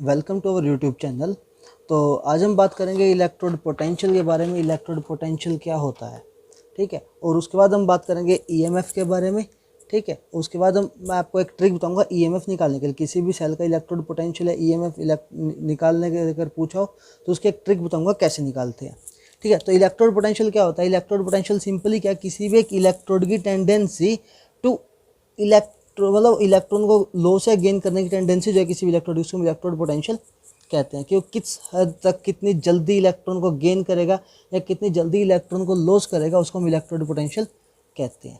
Welcome to our YouTube channel. तो आज हम बात करेंगे इलेक्ट्रोड पोटेंशियल के बारे में। इलेक्ट्रोड पोटेंशियल क्या होता है, ठीक है। और उसके बाद हम बात करेंगे ईएमएफ के बारे में, ठीक है। उसके बाद मैं आपको एक ट्रिक बताऊंगा ईएमएफ निकालने के लिए। किसी भी सेल का इलेक्ट्रोड पोटेंशियल है ईएमएफ निकालने के अगर पूछा हो तो उसकी एक ट्रिक बताऊँगा कैसे निकालते हैं, ठीक है। तो इलेक्ट्रोड पोटेंशियल क्या होता है? इलेक्ट्रोड पोटेंशियल सिंपली क्या, किसी भी एक इलेक्ट्रोड की टेंडेंसी टू मतलब इलेक्ट्रॉन को लो से गेन करने की टेंडेंसी जो है किसी भी इलेक्ट्रोड, उसको इलेक्ट्रोड पोटेंशियल कहते हैं कि वो किस हद तक कितनी जल्दी इलेक्ट्रॉन को गेन करेगा या कितनी जल्दी इलेक्ट्रॉन को लॉस करेगा, उसको हम इलेक्ट्रोड पोटेंशियल कहते हैं,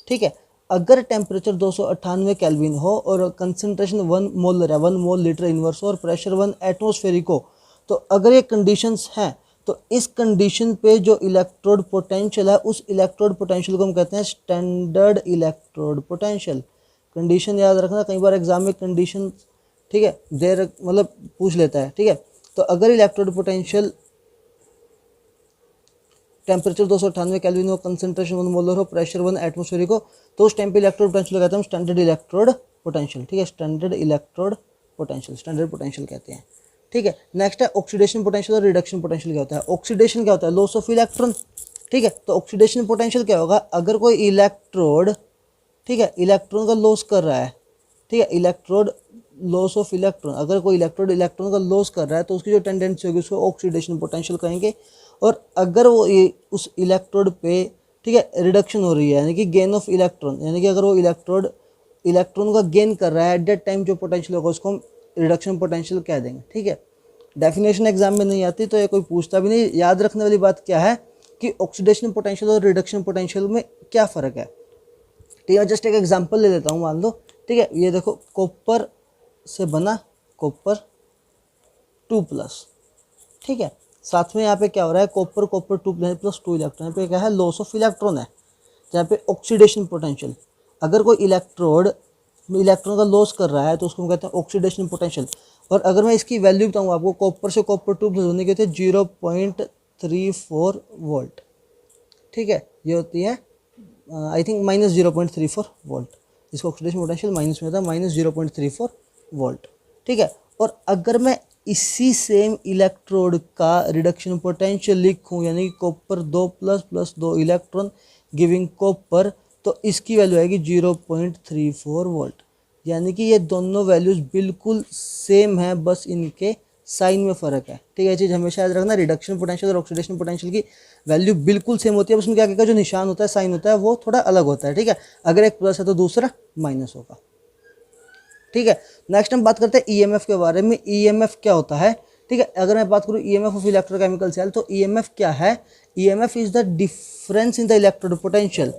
ठीक है। अगर टेम्परेचर 298 केल्विन हो और कंसंट्रेशन 1 मोलर है, 1 मोल लीटर इनवर्स हो और प्रेशर 1 एटमॉस्फेरिक हो, तो अगर ये कंडीशंस हैं तो इस कंडीशन पे जो इलेक्ट्रोड पोटेंशियल है उस इलेक्ट्रोड पोटेंशियल को हम कहते हैं स्टैंडर्ड इलेक्ट्रोड पोटेंशियल। कंडीशन याद रखना, कई बार एग्जाम में कंडीशन, ठीक है, देर मतलब पूछ लेता है, ठीक है। तो अगर इलेक्ट्रोड पोटेंशियल टेम्परेचर 298 केल्विन हो, कंसंट्रेशन 1 मोलर हो, प्रेशर 1 एटमॉस्फेरिक हो, तो उस टाइम पे इलेक्ट्रोड पोटेंशियल कहते हैं हम स्टैंडर्ड इलेक्ट्रोड पोटेंशियल, ठीक है। Standard electrode potential, standard potential कहते हैं, ठीक है। नेक्स्ट है ऑक्सीडेशन पोटेंशियल और रिडक्शन पोटेंशियल क्या होता है। ऑक्सीडेशन क्या होता है? लॉस ऑफ इलेक्ट्रॉन, ठीक है। तो ऑक्सीडेशन पोटेंशियल क्या होगा? अगर कोई इलेक्ट्रोड, ठीक है, इलेक्ट्रॉन का लॉस कर रहा है, ठीक है, इलेक्ट्रोड लॉस ऑफ इलेक्ट्रॉन, अगर कोई इलेक्ट्रोड इलेक्ट्रॉन का लॉस कर रहा है तो उसकी जो टेंडेंसी होगी उसको ऑक्सीडेशन पोटेंशियल कहेंगे। और अगर वो उस इलेक्ट्रोड पे, ठीक है, रिडक्शन हो रही है यानी कि गेन ऑफ इलेक्ट्रॉन, यानी कि अगर वो इलेक्ट्रॉन का गेन कर रहा है एट दैट टाइम जो पोटेंशियल होगा उसको हम रिडक्शन पोटेंशियल कह देंगे, ठीक है। डेफिनेशन एग्जाम में नहीं आती तो ये कोई पूछता भी नहीं। याद रखने वाली बात क्या है कि ऑक्सीडेशन पोटेंशियल और रिडक्शन पोटेंशियल में क्या फ़र्क है, ठीक है। जस्ट एक एग्जांपल ले लेता हूँ, मान लो, ठीक है, ये देखो कॉपर से बना कॉपर 2+, ठीक है। साथ में यहाँ पे क्या हो रहा है, कॉपर 2+2 इलेक्ट्रॉन, यहाँ पे क्या है, लॉस ऑफ इलेक्ट्रॉन है, जहाँ पे ऑक्सीडेशन पोटेंशियल। अगर कोई इलेक्ट्रॉन का लॉस कर रहा है तो उसको हम कहते हैं ऑक्सीडेशन पोटेंशियल। और अगर मैं इसकी वैल्यू बताऊँ आपको, कॉपर से कॉपर 2+ होने के थे 0.34 वोल्ट, ठीक है। ये होती है आई थिंक -0.34 वोल्ट। इसको ऑक्सीडेशन पोटेंशियल माइनस में था, -0.34 वोल्ट, ठीक है। और अगर मैं इसी सेम इलेक्ट्रोड का रिडक्शन पोटेंशियल लिखूं, यानी कि कॉपर 2+ 2 इलेक्ट्रॉन गिविंग कॉपर, तो इसकी वैल्यू आएगी 0.34 वोल्ट। यानी कि ये दोनों वैल्यूज़ बिल्कुल सेम है, बस इनके साइन में फ़र्क है, ठीक है। ये चीज़ हमेशा याद रखना, रिडक्शन पोटेंशियल और ऑक्सीडेशन पोटेंशियल की वैल्यू बिल्कुल सेम होती है, बस उनके आगे का जो निशान होता है, साइन होता है, वो थोड़ा अलग होता है, ठीक है। अगर एक प्लस है तो दूसरा माइनस होगा, ठीक है। नेक्स्ट हम बात करते हैं ईएमएफ के बारे में। ईएमएफ क्या होता है, ठीक है। अगर मैं बात करूँ ईएमएफ ऑफ इलेक्ट्रोकेमिकल सेल, तो ईएमएफ क्या है? EMF is the difference in the electrode potential,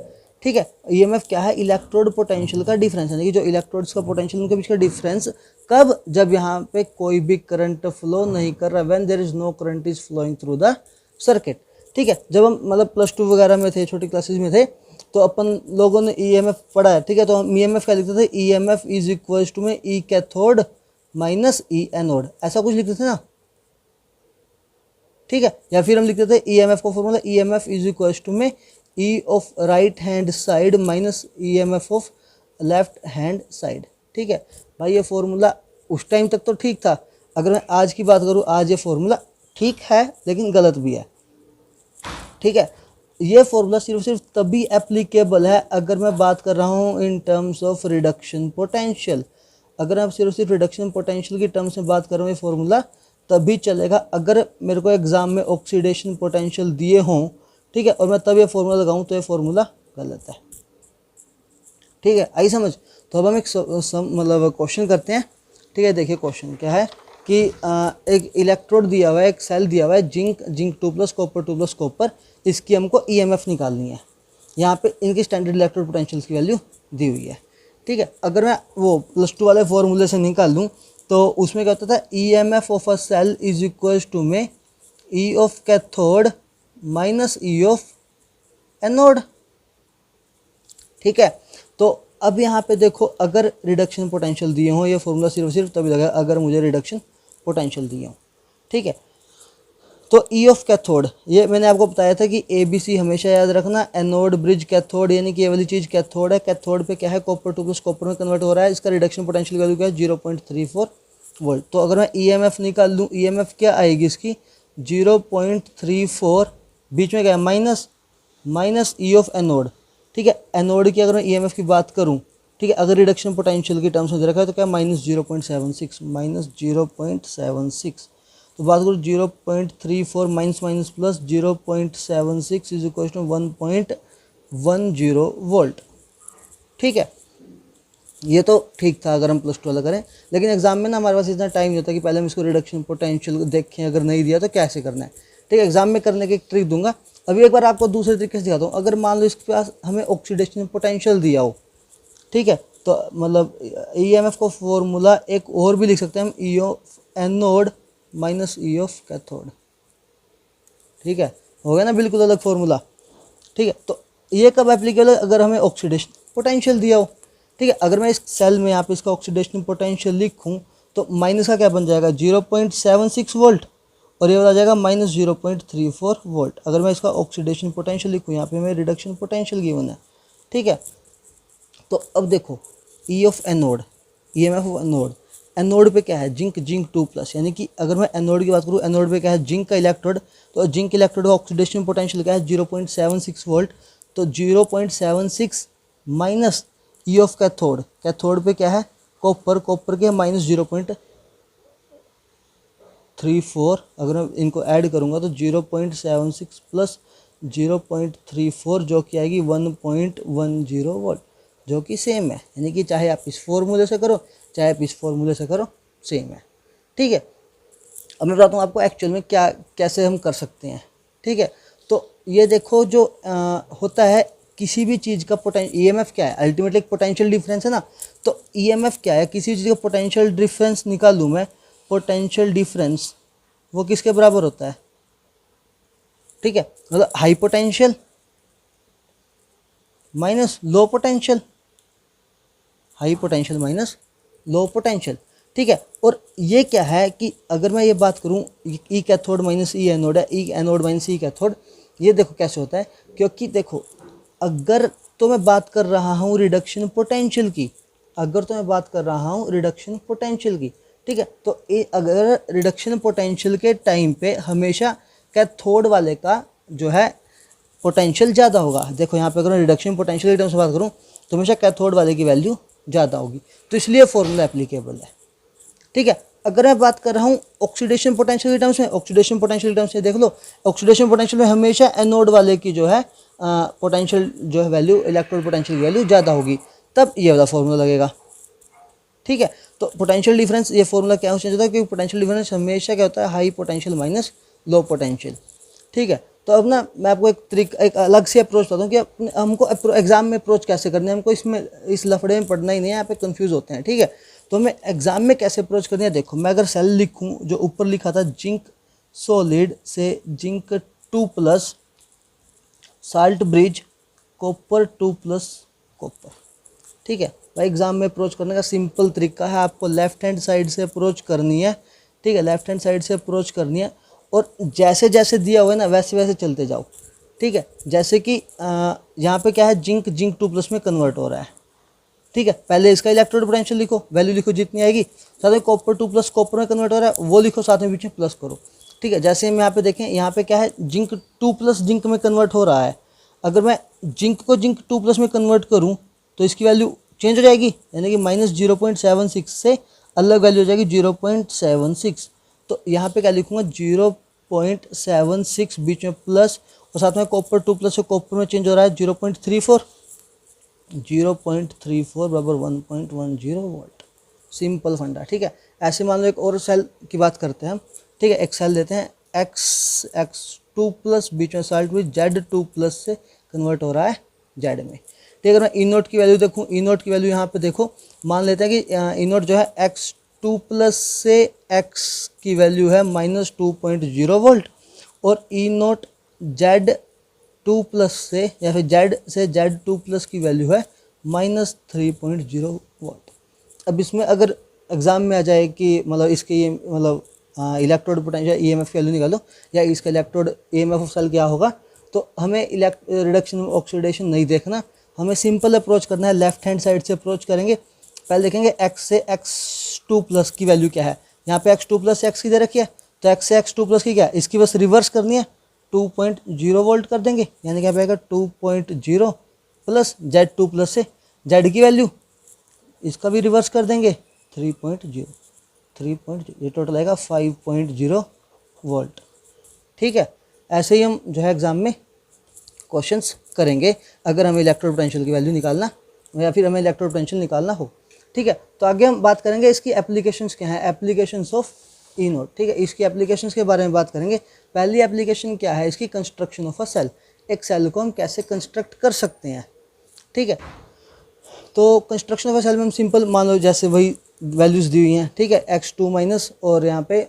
ठीक है। ईएमएफ क्या है? इलेक्ट्रोड पोटेंशियल का डिफरेंस, यानी कि जो इलेक्ट्रोड्स का पोटेंशियल उनके बीच का डिफरेंस। कब? जब यहाँ पे कोई भी करंट फ्लो नहीं कर रहा, when there is no current is flowing through the circuit, ठीक है। जब हम मतलब +2 वगैरह में थे, छोटी क्लासेस में थे, तो अपन लोगों ने ईएमएफ पढ़ा है, ठीक है। तो हम ईएमएफ क्या लिखते थे? ईएमएफ इज इक्वल्स टू में ई कैथोड माइनस ई एनोड, ऐसा कुछ लिखते थे ना, ठीक है। या फिर हम लिखते थे ईएमएफ का formula EMF is equals to में E of right hand side minus EMF of left hand side, ठीक है। भाई ये फॉर्मूला उस टाइम तक तो ठीक था। अगर मैं आज की बात करूँ, आज ये फॉर्मूला ठीक है लेकिन गलत भी है, ठीक है। ये फॉर्मूला सिर्फ तभी एप्लीकेबल है अगर मैं बात कर रहा हूँ in terms of reduction potential. अगर आप सिर्फ रिडक्शन पोटेंशियल की टर्म्स में बात कर रहा हूँ, ये फॉर्मूला तभी चलेगा अगर मेरे को एग्जाम में ऑक्सीडेशन पोटेंशियल दिए हों, ठीक है, और मैं तब ये फॉर्मूला लगाऊँ, तो ये फॉर्मूला गलत है, ठीक है। आई समझ? तो अब हम एक मतलब क्वेश्चन करते हैं, ठीक है। देखिए क्वेश्चन क्या है कि एक इलेक्ट्रोड दिया हुआ है, एक सेल दिया हुआ है, जिंक 2+, कॉपर 2+, कॉपर, इसकी हमको ईएमएफ निकालनी है। यहाँ पे इनकी स्टैंडर्ड इलेक्ट्रोड पोटेंशियल की वैल्यू दी हुई है, ठीक है। अगर मैं वो +2 वाले फॉर्मूले से निकाल दूँ तो उसमें क्या होता था, EMF of a cell is equals to में E of cathode minus E of anode, ठीक है। तो अब यहाँ पे देखो, अगर रिडक्शन पोटेंशियल दिए हों, ये फॉर्मूला सिर्फ तभी लगा अगर मुझे रिडक्शन पोटेंशियल दिए हों, ठीक है। तो ई ऑफ कैथोड, ये मैंने आपको बताया था कि ABC हमेशा याद रखना। एनोड ब्रिज कैथोड, यानी कि ये वाली चीज़ कैथोड है। कैथोड पे क्या है, कॉपर 2+ कॉपर में कन्वर्ट हो रहा है। इसका रिडक्शन पोटेंशियल वैल्यू क्या है, 0.34 वोल्ट। तो अगर मैं ईएमएफ निकाल लूँ, ईएमएफ क्या आएगी इसकी 0.34, बीच में क्या है माइनस ई ऑफ एनोड, ठीक है। एनोड की अगर मैं ईएमएफ की बात करूँ, ठीक है, अगर रिडक्शन पोटेंशियल की टर्म्स में दे रखा है तो क्या -0.76, तो बात करूँ 0.34 minus plus 0.76 is equal to 1.10 volt, ठीक है। ये तो ठीक था अगर हम +2 वाला करें, लेकिन एग्जाम में ना हमारे पास इतना टाइम नहीं होता कि पहले हम इसको रिडक्शन पोटेंशियल देखें, अगर नहीं दिया तो कैसे करना है, ठीक है। एग्जाम में करने की एक ट्रिक दूंगा। अभी एक बार आपको दूसरे तरीके से दिखाता हूँ। अगर मान लो इसके पास हमें ऑक्सीडेशन पोटेंशियल दिया हो, ठीक है, तो मतलब ईएमएफ को फॉर्मूला एक और भी लिख सकते हैं हम, ई of anode minus E of cathode, ठीक है, हो गया ना बिल्कुल अलग फॉर्मूला, ठीक है। तो ये कब एप्लीकेबल है, अगर हमें ऑक्सीडेशन पोटेंशियल दिया हो, ठीक है। अगर मैं इस सेल में यहाँ पे इसका ऑक्सीडेशन पोटेंशियल लिखूँ तो माइनस का क्या बन जाएगा 0.76 वोल्ट, और ये वाला जाएगा -0.34 वोल्ट। अगर मैं इसका ऑक्सीडेशन पोटेंशियल लिखूँ, यहाँ पे हमें रिडक्शन पोटेंशियल गिवन है, ठीक है। तो अब देखो ई of anode, EMF of anode, anode पे क्या है जिंक 2+, यानी कि अगर मैं एनोड की बात करूँ, एनोड पे क्या है जिंक का इलेक्ट्रोड, तो जिंक इलेक्ट्रोड का ऑक्सीडेशन पोटेंशियल क्या है 0.76 वोल्ट, तो 0.76 minus E of cathode, cathode पे क्या है कॉपर, कॉपर के -0.34, अगर मैं इनको ऐड करूँगा तो 0.76 प्लस 0.34 जो कि आएगी 1.10 वोल्ट, जो कि सेम है। यानी कि चाहे आप इस फॉर्मूले से करो चाहे आप इस फॉर्मूले से करो, सेम है, ठीक है। अब मैं बताता हूँ आपको एक्चुअल में क्या कैसे हम कर सकते हैं, ठीक है। तो ये देखो जो होता है किसी भी चीज़ का ईएमएफ क्या है, अल्टीमेटली एक पोटेंशियल डिफरेंस है ना। तो ईएमएफ क्या है, किसी चीज़ का पोटेंशियल डिफरेंस निकालूँ मैं, पोटेंशियल डिफरेंस वो किसके बराबर होता है, ठीक है, मतलब high potential minus low potential, high potential minus low potential, ठीक है। और ये क्या है कि अगर मैं ये बात करूँ ई कैथोड माइनस ई एनोड है, ई एनोड माइनस ई कैथोड, ये देखो कैसे होता है, क्योंकि देखो अगर तो मैं बात कर रहा हूँ रिडक्शन पोटेंशियल की, अगर तो मैं बात कर रहा हूँ रिडक्शन पोटेंशियल की, ठीक है। तो अगर रिडक्शन पोटेंशियल के टाइम पे हमेशा कैथोड वाले का जो है पोटेंशियल ज़्यादा होगा। देखो यहाँ पे अगर मैं रिडक्शन पोटेंशियल के टर्म से बात करूँ तो हमेशा कैथोड वाले की वैल्यू ज़्यादा होगी, तो इसलिए फॉर्मूला एप्लीकेबल है, ठीक है। अगर मैं बात कर रहा हूँ ऑक्सीडेशन पोटेंशियल के टर्म्स में, ऑक्सीडेशन पोटेंशियल के टर्म्स में देख लो, ऑक्सीडेशन पोटेंशियल में हमेशा एनोड वाले की जो है पोटेंशियल जो है वैल्यू, इलेक्ट्रोड पोटेंशियल की वैल्यू ज़्यादा होगी, तब ये वाला फॉर्मूला लगेगा, ठीक है। तो पोटेंशियल डिफरेंस ये फॉर्मूला क्या चेंज होता है, क्योंकि पोटेंशियल डिफरेंस हमेशा क्या होता है high potential minus low potential, ठीक है। तो अब ना मैं आपको एक अलग से अप्रोच बताता हूँ कि हमको एग्जाम में अप्रोच कैसे करना है, हमको इसमें इस लफड़े में पढ़ना ही नहीं है, यहाँ पे कंफ्यूज होते हैं, ठीक है। तो हमें एग्जाम में कैसे अप्रोच करनी है, देखो मैं अगर सेल लिखूँ जो ऊपर लिखा था जिंक सॉलिड से zinc 2+, salt bridge copper 2+ copper, ठीक है भाई। एग्जाम में अप्रोच करने का सिंपल तरीका है, आपको लेफ्ट हैंड साइड से अप्रोच करनी है, ठीक है, लेफ्ट हैंड साइड से अप्रोच करनी है, और जैसे जैसे दिया हुआ है ना वैसे वैसे चलते जाओ, ठीक है। जैसे कि यहाँ पे क्या है जिंक 2+ में कन्वर्ट हो रहा है, ठीक है। पहले इसका इलेक्ट्रोड पोटेंशियल लिखो, वैल्यू लिखो जितनी आएगी, साथ में कॉपर 2+ कॉपर में कन्वर्ट हो रहा है वो लिखो, साथ में बीच में प्लस करो, ठीक है। जैसे हम यहाँ पे देखें, यहाँ पे क्या है जिंक 2+ जिंक में कन्वर्ट हो रहा है, अगर मैं जिंक को जिंक 2+ में कन्वर्ट करूँ तो इसकी वैल्यू चेंज हो जाएगी, यानी कि -0.76 से अलग वैल्यू हो जाएगी 0.76। तो यहाँ पे क्या लिखूँगा 0.76 बीच में प्लस, और साथ में कॉपर 2+ से कॉपर में चेंज हो रहा है 0.34 बराबर 1.10 वोल्ट, सिंपल फंडा, ठीक है। ऐसे मान लो एक और सेल की बात करते हैं हम, ठीक है। एक सेल देते हैं X2+ बीच में साल्ट ब्रिज Z2+ से कन्वर्ट हो रहा है Z में, ठीक है। अगर मैं ई नोट की वैल्यू देखूँ, ई नोट की वैल्यू यहाँ पे देखो, मान लेते हैं कि ई नोट जो है X2+ से X की वैल्यू है -2.0 वोल्ट, और ई नोट Z2+ से या फिर Z से Z2+ की वैल्यू है -3.0 वोल्ट। अब इसमें अगर एग्ज़ाम में आ जाए कि मतलब इसके ये मतलब इलेक्ट्रोड पोटेंशियल ईएमएफ की वैल्यू निकालो या इसका इलेक्ट्रोड ईएमएफ ऑफ सेल क्या होगा, तो हमें रिडक्शन ऑक्सीडेशन नहीं देखना, हमें सिंपल अप्रोच करना है, लेफ्ट हैंड साइड से अप्रोच करेंगे। पहले देखेंगे X से X2+ की वैल्यू क्या है, यहाँ पे x2 प्लस एक्स की दे रखी है, तो x से x2 प्लस की क्या है, इसकी बस रिवर्स करनी है, 2.0 वोल्ट कर देंगे, यानी क्या पाएगा 2.0 प्लस Z2 प्लस से Z की वैल्यू इसका भी रिवर्स कर देंगे 3.0, ये टोटल आएगा 5.0 वोल्ट। ठीक है, ऐसे ही हम जो है एग्ज़ाम में क्वेश्चंस करेंगे अगर हमें इलेक्ट्रोड पोटेंशियल की वैल्यू निकालना या फिर हमें इलेक्ट्रोड पोटेंशियल निकालना हो। ठीक है, तो आगे हम बात करेंगे इसकी एप्लीकेशंस क्या है, एप्लीकेशंस ऑफ ई नोड। ठीक है, इसकी एप्लीकेशंस के बारे में बात करेंगे। पहली एप्लीकेशन क्या है इसकी, कंस्ट्रक्शन ऑफ अ सेल, एक सेल को हम कैसे कंस्ट्रक्ट कर सकते हैं। ठीक है, तो कंस्ट्रक्शन ऑफ अ सेल में हम सिंपल मान लो जैसे वही वैल्यूज़ दी हुई हैं। ठीक है, x2 माइनस और यहाँ पे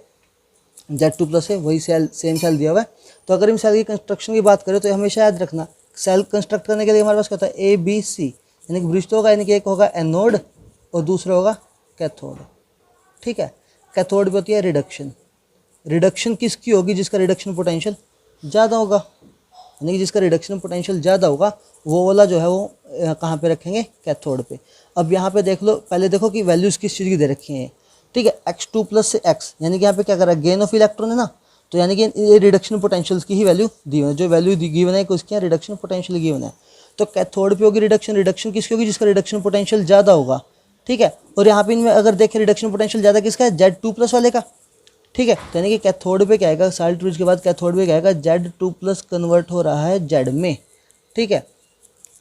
Z2 प्लस है, वही सेल सेम सेल दिया हुआ है। तो अगर हम सेल की कंस्ट्रक्शन की बात करें तो हमेशा याद रखना सेल कंस्ट्रक्ट करने के लिए हमारे पास क्या होता है ABC, यानी कि ब्रिज तो होगा, यानी कि एक होगा एनोड और दूसरा होगा कैथोड। ठीक है, कैथोड पे होती है रिडक्शन। रिडक्शन किसकी होगी, जिसका रिडक्शन पोटेंशियल ज़्यादा होगा, यानी कि जिसका रिडक्शन पोटेंशियल ज़्यादा होगा वो वाला जो है वो कहाँ पे रखेंगे, कैथोड पे। अब यहाँ पे देख लो, पहले देखो कि वैल्यूज़ किस चीज़ की दे रखी हैं। ठीक है, x2 प्लस से x, यानी कि यहाँ पे क्या कर रहा है, गेन ऑफ इलेक्ट्रॉन है ना, तो यानी कि ये रिडक्शन पोटेंशियल्स की ही वैल्यू दी हुई है, जो वैल्यू गिवन है उसकी रिडक्शन पोटेंशियल गिवन है। तो कैथोड पे होगी रिडक्शन, रिडक्शन किसकी होगी, जिसका रिडक्शन पोटेंशियल ज़्यादा होगा। ठीक है, और यहाँ पे इनमें अगर देखें रिडक्शन पोटेंशियल ज़्यादा किसका है, Z2 प्लस वाले का। ठीक है, तो यानी कि कैथोड पे क्या आएगा, साल्ट ब्रिज के बाद कैथोड पे क्या आएगा, Z2 प्लस कन्वर्ट हो रहा है Z में। ठीक है,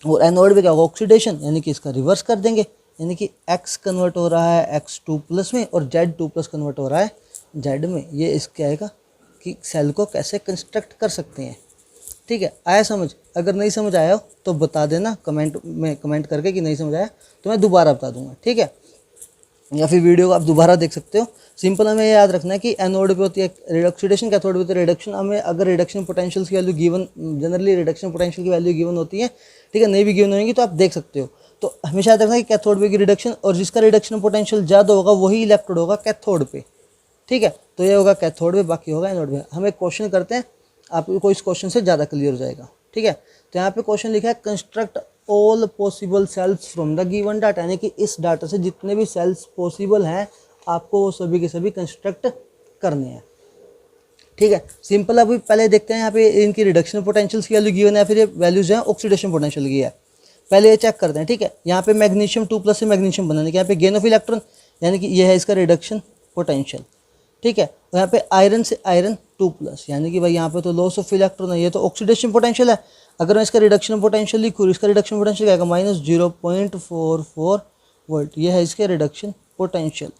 और एनोड पे क्या होगा, ऑक्सीडेशन, यानी कि इसका रिवर्स कर देंगे, यानी कि X कन्वर्ट हो रहा है X2 प्लस में और Z2 प्लस कन्वर्ट हो रहा है Z में। ये इसके आएगा कि सेल को कैसे कंस्ट्रक्ट कर सकते हैं। ठीक है, आया समझ? अगर नहीं समझ आया हो तो बता देना कमेंट में, कमेंट करके कि नहीं समझ आया तो मैं दोबारा बता दूंगा। ठीक है, या फिर वीडियो को आप दोबारा देख सकते हो। सिंपल हमें ये याद रखना है कि एनोड पे होती है ऑक्सीडेशन, कैथोड पे होती है रिडक्शन। हमें अगर रिडक्शन पोटेंशियल की value given, generally reduction potential की वैल्यू गिवन होती है। ठीक है, नहीं भी गिवन होंगी तो आप देख सकते हो। तो हमेशा याद रखना कि कैथोड पे की रिडक्शन, और जिसका रिडक्शन पोटेंशियल ज़्यादा होगा वही इलेक्ट्रोड होगा कैथोड पे। ठीक है, तो ये होगा कैथोड पे, बाकी होगा एनोड पे। हम एक क्वेश्चन करते हैं, आपको इस क्वेश्चन से ज़्यादा क्लियर हो जाएगा। ठीक है, तो यहाँ पे क्वेश्चन लिखा है construct all possible cells from the given data, यानी कि इस डाटा से जितने भी सेल्स पॉसिबल हैं आपको वो सभी के सभी कंस्ट्रक्ट करने हैं। ठीक है, सिंपल। अभी पहले देखते हैं यहाँ पे इनकी रिडक्शन पोटेंशियल की वैल्यू गिवन है, फिर ये वैल्यूज हैं ऑक्सीडेशन पोटेंशियल की है। पहले ये चेक करते हैं। ठीक है, यहाँ पे मैग्नीशियम 2 प्लस से मैग्नीशियम बनाने के, यहाँ पे गेन ऑफ इलेक्ट्रॉन, यानी कि ये है इसका रिडक्शन पोटेंशियल। ठीक है, और यहाँ पे आयरन से आयरन 2 प्लस, यानी कि भाई यहाँ पे तो लॉस ऑफ इलेक्ट्रॉन है, ये तो ऑक्सीडेशन पोटेंशियल है। अगर मैं इसका रिडक्शन पोटेंशियल लिखूँ, इसका रिडक्शन पोटेंशियल क्या आएगा, -0.44 वोल्ट। ये है इसके रिडक्शन पोटेंशियल,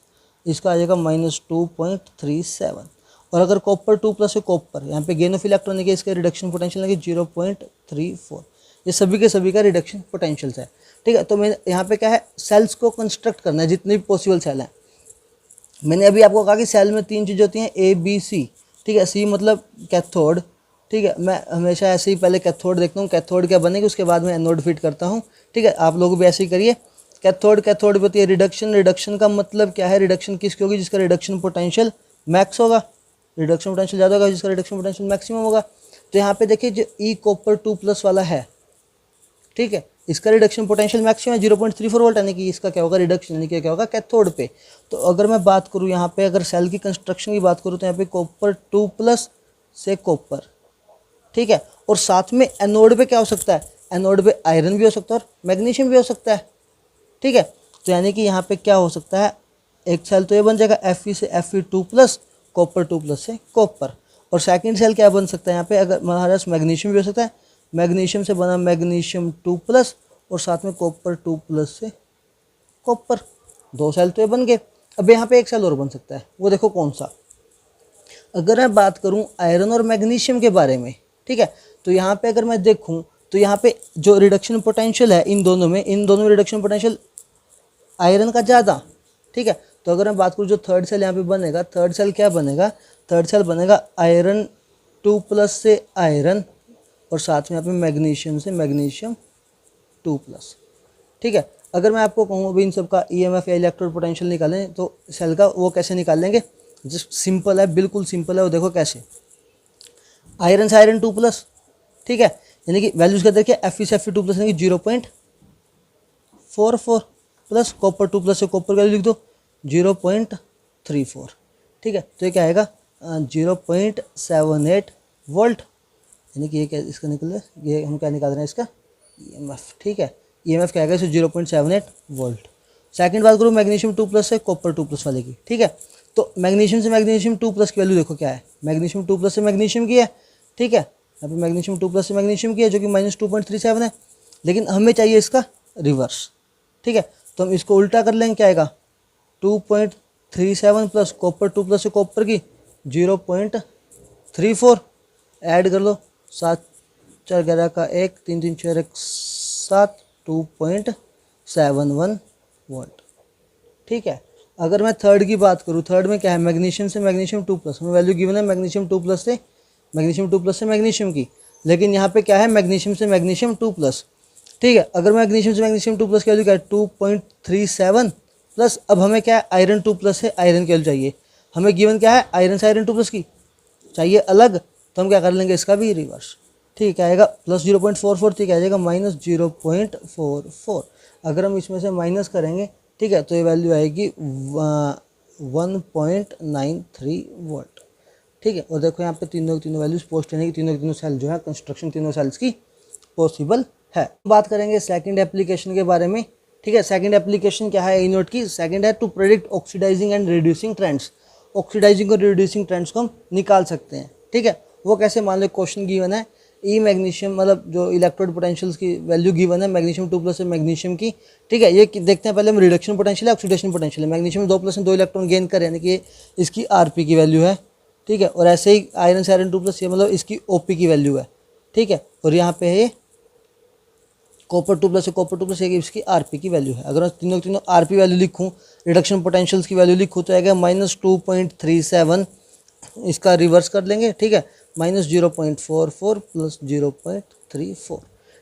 इसका आ जाएगा -2.37। और अगर कॉपर 2 प्लस है कॉपर, यहाँ पे गेन ऑफ इलेक्ट्रॉन है, इसका रिडक्शन पोटेंशियल है 0.34। ये सभी के सभी का रिडक्शन पोटेंशियल्स है। ठीक है, तो मैं यहाँ पे क्या है, सेल्स को कंस्ट्रक्ट करना है, जितने भी पॉसिबल सेल हैं। मैंने अभी आपको कहा कि सेल में 3 चीज़ होती हैं, ABC। ठीक है, C मतलब कैथोड। ठीक है, मैं हमेशा ऐसे ही पहले कैथोड देखता हूँ, कैथोड क्या बनेगी, उसके बाद मैं एनोड फिट करता हूँ। ठीक है, आप लोग भी ऐसे ही करिए। कैथोड पे होती है रिडक्शन। रिडक्शन का मतलब क्या है, रिडक्शन किसकी होगी, जिसका रिडक्शन पोटेंशियल मैक्स होगा, रिडक्शन पोटेंशियल ज़्यादा होगा, जिसका रिडक्शन पोटेंशियल मैक्सिमम होगा। तो यहाँ पे देखिए जो ई कॉपर 2 प्लस वाला है, ठीक है, इसका रिडक्शन पोटेंशियल मैक्सिमम है 0.34 वोल्ट, यानी कि इसका क्या होगा, रिडक्शन, यानी कि क्या होगा, कैथोड पे। तो अगर मैं बात करूँ यहाँ पे, अगर सेल की कंस्ट्रक्शन की बात करूँ तो यहाँ पे कॉपर 2 प्लस से कॉपर। ठीक है, और साथ में एनोड पे क्या हो सकता है, एनोड पे आयरन भी हो सकता है और मैग्नीशियम भी हो सकता है। ठीक है, तो यानी कि यहाँ पे क्या हो सकता है, एक सेल तो ये बन जाएगा Fe से Fe2 प्लस, कॉपर 2 प्लस से कॉपर। और सेकंड सेल क्या बन सकता है यहाँ पे, अगर हमारे पास मैग्नीशियम भी हो सकता है, मैग्नीशियम से बना मैग्नीशियम 2 प्लस और साथ में कॉपर 2 प्लस से कॉपर। 2 सेल तो ये बन गए। अब यहाँ पे एक सेल और बन सकता है, वो देखो कौन सा। अगर मैं बात करूँ आयरन और मैग्नीशियम के बारे में, ठीक है, तो यहाँ पे अगर मैं देखूँ तो यहाँ पे जो रिडक्शन पोटेंशियल है इन दोनों में रिडक्शन पोटेंशियल आयरन का ज़्यादा। ठीक है, तो अगर मैं बात करूँ जो थर्ड सेल यहाँ पे बनेगा, थर्ड सेल क्या बनेगा, थर्ड सेल बनेगा आयरन 2 प्लस से आयरन और साथ में यहाँ पे मैग्नीशियम से मैग्नीशियम 2 प्लस। ठीक है, अगर मैं आपको कहूँ अभी इन सब का EMF या इलेक्ट्रोड पोटेंशियल निकालें तो सेल का वो कैसे निकाल लेंगे, जस्ट सिंपल है, बिल्कुल सिंपल है। वो देखो कैसे, आयरन से आयरन 2 प्लस, ठीक है, यानी कि वैल्यूज क्या देखिए, Fe से Fe2 प्लस यानी कि 0.44 प्लस कॉपर 2 प्लस से कॉपर वैल्यू लिख दो 0.34। ठीक है। तो ये क्या आएगा 0.78 वोल्ट, यानी कि ये क्या इसका निकल है, ये हम क्या निकाल रहे हैं इसका EMF, ठीक है। EMF क्या आएगा इसे 0.78 वोल्ट। सेकंड बात करूँ मैग्नीशियम 2+ से कॉपर 2+ वाले की, ठीक है। तो मैग्नीशियम से मैग्नीशियम 2+ की वैल्यू देखो क्या है, मैग्नीशियम 2+ से मैग्नीशियम की है, ठीक है। यहाँ पे मैग्नीशियम 2+ से मैग्नीशियम की है जो कि -2.37 है, लेकिन हमें चाहिए इसका रिवर्स, ठीक है। तो हम इसको उल्टा कर लेंगे, क्या आएगा 2.37 प्लस कॉपर 2+ से कॉपर की 0.34 ऐड कर लो, 7 4 11 का 1 3 3 4 1 7 2.71 वोल्ट, ठीक है। अगर मैं थर्ड की बात करूँ, थर्ड में क्या है मैग्नीशियम से मैग्नीशियम 2+, हमें वैल्यू गिवन है मैग्नीशियम 2+ से मैग्नीशियम की, लेकिन यहाँ पे क्या है मैग्नीशियम से मैग्नीशियम 2+, ठीक है। अगर मैग्नीशियम से मैग्नीशियम 2+ की वैल्यू क्या है 2.37 प्लस, अब हमें क्या है आयरन 2+ से आयरन की वैल्यू चाहिए, हमें गिवन क्या है आयरन से आयरन 2+ की चाहिए अलग, तो हम क्या कर लेंगे इसका भी रिवर्स, ठीक है। आएगा प्लस 0.44, ठीक है, आ जाएगा -0.44। अगर हम इसमें से माइनस करेंगे, ठीक है, तो ये वैल्यू आएगी 1.93 वोल्ट, ठीक है। और देखो यहाँ पे तीनों वैल्यूज पोस्ट यानी कि तीनों सेल जो है कंस्ट्रक्शन तीनों सेल्स की पॉसिबल है। बात करेंगे सेकंड एप्लीकेशन के बारे में, ठीक है। सेकंड एप्लीकेशन क्या है ई नोट की, सेकंड है to predict oxidising and reducing trends. Oxidising और रिड्यूसिंग ट्रेंड्स को हम निकाल सकते हैं, ठीक है। वो कैसे, मान लो क्वेश्चन गिवन है ई मैग्नीशियम मतलब जो इलेक्ट्रोड पोटेंशियल्स की वैल्यू गिवन है मैग्नीशियम 2+ से मैग्नीशियम की, ठीक है। ये देखते हैं पहले हम रिडक्शन पोटेंशियल है ऑक्सीडेशन पोटेंशियल है। मैग्नीशियम 2+ में 2 इलेक्ट्रॉन गेन करे यानी कि इसकी RP की वैल्यू है, ठीक है। और ऐसे ही आयरन से आयरन 2+ ये मतलब इसकी OP की वैल्यू है, ठीक है। और यहाँ पे है कॉपर 2+ से कॉपर 2+ इसकी RP की वैल्यू है। अगर मैं तीनों RP वैल्यू लिखूँ, रिडक्शन पोटेंशियल्स की वैल्यू लिखूँ तो आएगा -2.37, इसका रिवर्स कर लेंगे, ठीक है, -0.44 प्लस 0.34,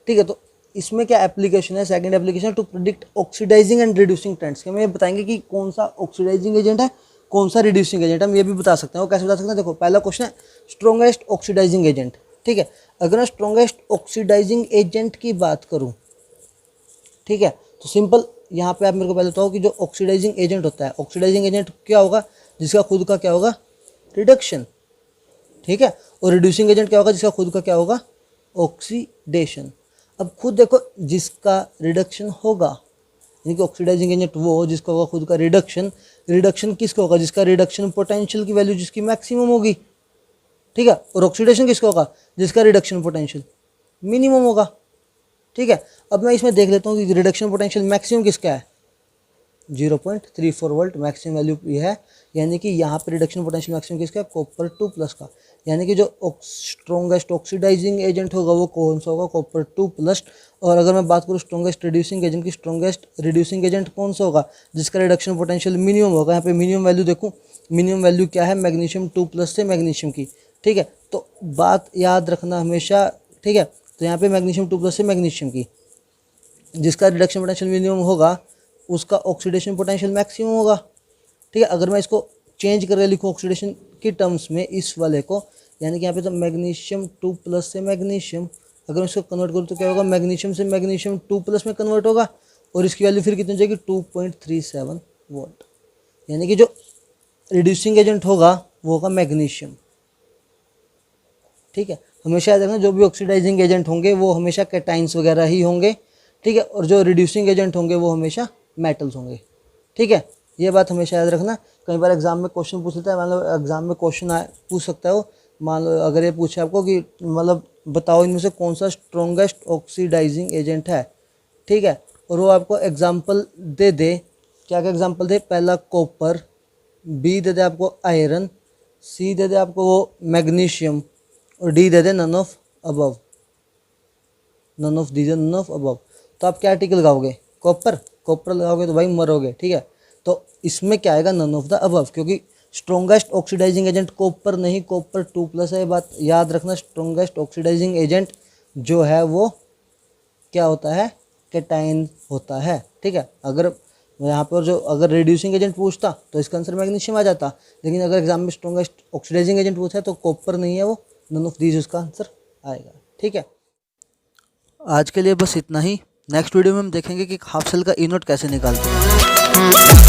ठीक है। तो इसमें क्या एप्लीकेशन है, second application to predict oxidising and reducing trends, के हमें बताएंगे कि कौन सा ऑक्सीडाइजिंग एजेंट है कौन सा रिड्यूसिंग एजेंट, हम ये भी बता सकते हैं। वो कैसे बता सकते हैं, देखो पहला क्वेश्चन है स्ट्रॉन्गेस्ट ऑक्सीडाइजिंग एजेंट, ठीक है। अगर मैं स्ट्रॉन्गेस्ट ऑक्सीडाइजिंग एजेंट की बात करूँ, ठीक है, तो सिंपल यहाँ पे आप मेरे को पहले बताओ कि जो ऑक्सीडाइजिंग एजेंट होता है, ऑक्सीडाइजिंग एजेंट क्या होगा, जिसका खुद का क्या होगा रिडक्शन, ठीक है। और रिड्यूसिंग एजेंट क्या होगा, जिसका खुद का क्या होगा ऑक्सीडेशन। अब खुद देखो जिसका रिडक्शन होगा, यानी कि ऑक्सीडाइजिंग एजेंट वो हो जिसका होगा खुद का रिडक्शन, रिडक्शन किसका होगा, जिसका रिडक्शन पोटेंशियल की वैल्यू जिसकी मैक्सिमम होगी, ठीक है। और ऑक्सीडेशन किसका होगा, जिसका रिडक्शन पोटेंशियल मिनिमम होगा, ठीक है। अब मैं इसमें देख लेता हूँ कि रिडक्शन पोटेंशियल मैक्सिमम किसका है 0.34 वोल्ट मैक्सिमम वैल्यू ये है, यानी कि यहाँ पे रिडक्शन पोटेंशियल मैक्सिमम किसका है कॉपर 2+ का, यानी कि जो स्ट्रॉन्गेस्ट ऑक्सीडाइजिंग एजेंट होगा वो कौन सा होगा कॉपर 2+। और अगर मैं बात करूँ स्ट्रॉन्गेस्ट रिड्यूसिंग एजेंट की, स्ट्रॉन्गेस्ट रिड्यूसिंग एजेंट कौन सा होगा, जिसका रिडक्शन पोटेंशियल मिनिमम होगा। यहाँ पे मिनिमम वैल्यू देखूँ, मिनिमम वैल्यू क्या है मैग्नीशियम 2+ से मैग्नीशियम की, ठीक है। तो बात याद रखना हमेशा, ठीक है। तो यहाँ पे मैग्नीशियम 2+ से मैग्नीशियम की जिसका रिडक्शन पोटेंशियल मिनिमम होगा उसका ऑक्सीडेशन पोटेंशियल मैक्सिमम होगा, ठीक है। अगर मैं इसको चेंज करके लिखूँ ऑक्सीडेशन की टर्म्स में इस वाले को, यानी कि यहाँ पे तो मैग्नीशियम 2+ से मैग्नीशियम, अगर मैं इसको कन्वर्ट करूँ तो क्या होगा मैग्नीशियम से मैग्नीशियम 2+ में कन्वर्ट होगा, और इसकी वैल्यू फिर कितनी हो जाएगी 2.37 वोल्ट, यानी कि जो रिड्यूसिंग एजेंट होगा वो होगा मैग्नीशियम, ठीक है। हमेशा याद रखना जो भी ऑक्सीडाइजिंग एजेंट होंगे वो हमेशा कैटाइंस वगैरह ही होंगे, ठीक है। और जो रिड्यूसिंग एजेंट होंगे वो हमेशा मेटल्स होंगे, ठीक है। ये बात हमेशा याद रखना। कई बार एग्जाम में क्वेश्चन पूछ लेता है, मान लो एग्जाम में क्वेश्चन पूछ सकता है वो, मान लो अगर ये पूछे आपको कि मतलब बताओ इनमें से कौन सा स्ट्रॉन्गेस्ट ऑक्सीडाइजिंग एजेंट है, ठीक है। और वो आपको एग्जाम्पल दे दे, क्या क्या एग्जाम्पल दे, पहला कॉपर, बी दे दे आपको आयरन, सी दे दे आपको वो मैग्नीशियम, और डी दे दे none of above, none of these none of above. तो आप क्या टिक लगाओगे कॉपर लगाओगे तो भाई मरोगे, ठीक है। तो इसमें क्या आएगा नन ऑफ द अबव, क्योंकि स्ट्रॉन्गेस्ट ऑक्सीडाइजिंग एजेंट कॉपर नहीं कॉपर 2+ है, बात याद रखना। स्ट्रॉन्गेस्ट ऑक्सीडाइजिंग एजेंट जो है वो क्या होता है कैटाइन होता है, ठीक है। अगर यहाँ पर जो अगर रिड्यूसिंग एजेंट पूछता तो इसका आंसर मैग्नीशियम आ जाता, लेकिन अगर एग्जाम में स्ट्रॉन्गेस्ट ऑक्सीडाइजिंग एजेंट पूछा है तो कॉपर नहीं है वो, नन ऑफ दीज उसका आंसर आएगा, ठीक है। आज के लिए बस इतना ही। नेक्स्ट वीडियो में हम देखेंगे कि हाफ सेल का ई नोट कैसे निकालते हैं।